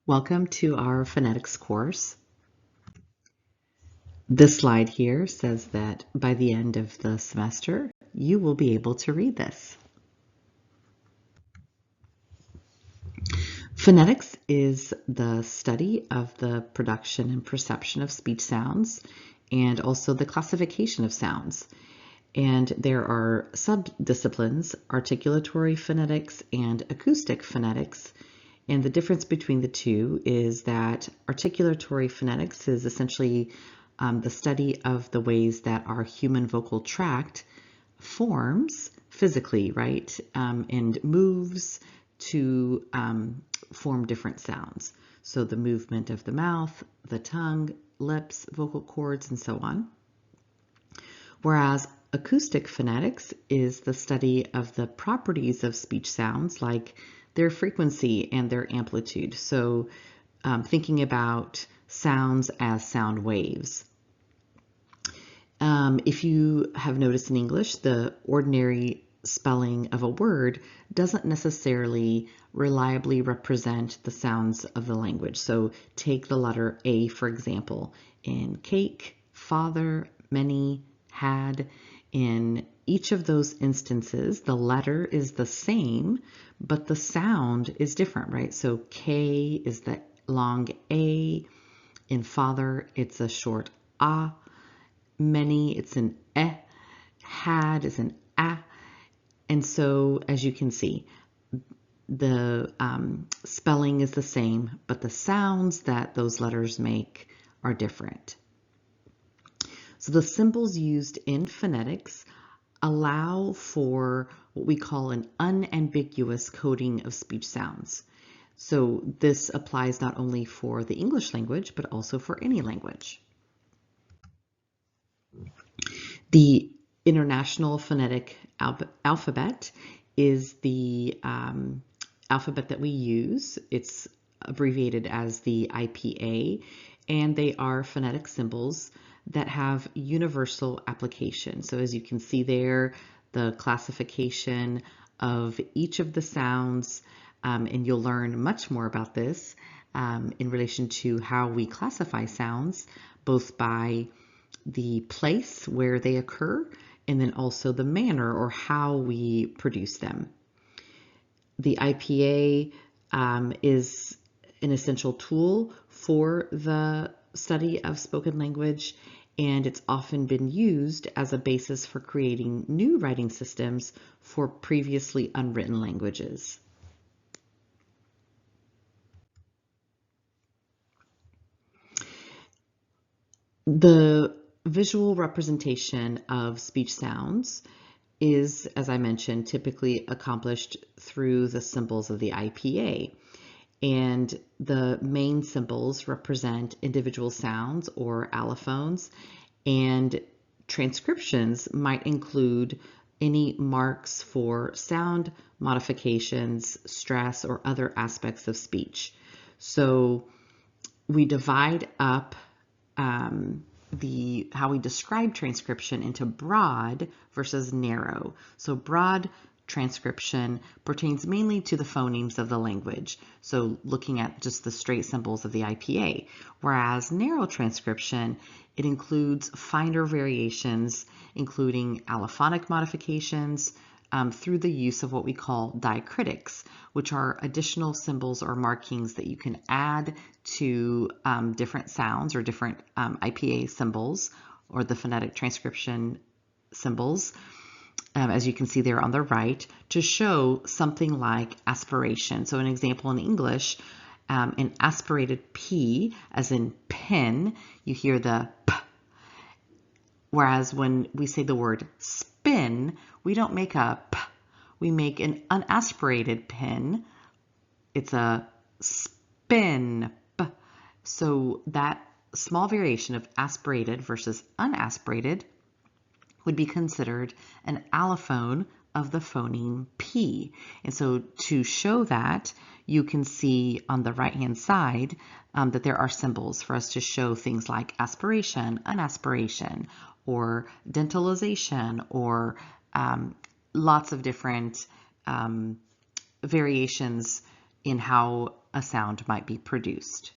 Welcome to our phonetics course. This slide here says that by the end of the semester, you will be able to read this. Phonetics is the study of the production and perception of speech sounds and also the classification of sounds. And there are sub-disciplines, articulatory phonetics and acoustic phonetics. And the difference between the two is that articulatory phonetics is essentially the study of the ways that our human vocal tract forms physically, right, and moves to form different sounds. So the movement of the mouth, the tongue, lips, vocal cords, and so on. Whereas acoustic phonetics is the study of the properties of speech sounds, like their frequency and their amplitude. So thinking about sounds as sound waves. If you have noticed in English, the ordinary spelling of a word doesn't necessarily reliably represent the sounds of the language. So take the letter A, for example, in cake, father, many, had. In each of those instances, the letter is the same, but the sound is different, right? So K is the long A. In father, it's a short A. Many, it's an eh. Had is an ah. And so, as you can see, the spelling is the same, but the sounds that those letters make are different. So the symbols used in phonetics allow for what we call an unambiguous coding of speech sounds. So this applies not only for the English language, but also for any language. The International Phonetic Alphabet is the alphabet that we use. It's abbreviated as the IPA, and they are phonetic symbols that have universal application. So as you can see there, the classification of each of the sounds, and you'll learn much more about this in relation to how we classify sounds, both by the place where they occur and then also the manner or how we produce them. The IPA is an essential tool for the study of spoken language, and it's often been used as a basis for creating new writing systems for previously unwritten languages. The visual representation of speech sounds is, as I mentioned, typically accomplished through the symbols of the IPA. And the main symbols represent individual sounds or allophones, and transcriptions might include any marks for sound modifications, stress, or other aspects of speech. So we divide up how we describe transcription into broad versus narrow. So broad transcription pertains mainly to the phonemes of the language, so looking at just the straight symbols of the IPA, whereas narrow transcription, it includes finer variations, including allophonic modifications, through the use of what we call diacritics, which are additional symbols or markings that you can add to different sounds or different IPA symbols or the phonetic transcription symbols, as you can see there on the right, to show something like aspiration. So an example in English, an aspirated P, as in pen, you hear the P. Whereas when we say the word spin, we don't make a P. We make an unaspirated pen. It's a spin. P. So that small variation of aspirated versus unaspirated would be considered an allophone of the phoneme P. And so to show that, you can see on the right-hand side that there are symbols for us to show things like aspiration, unaspiration, or dentalization, or lots of different variations in how a sound might be produced.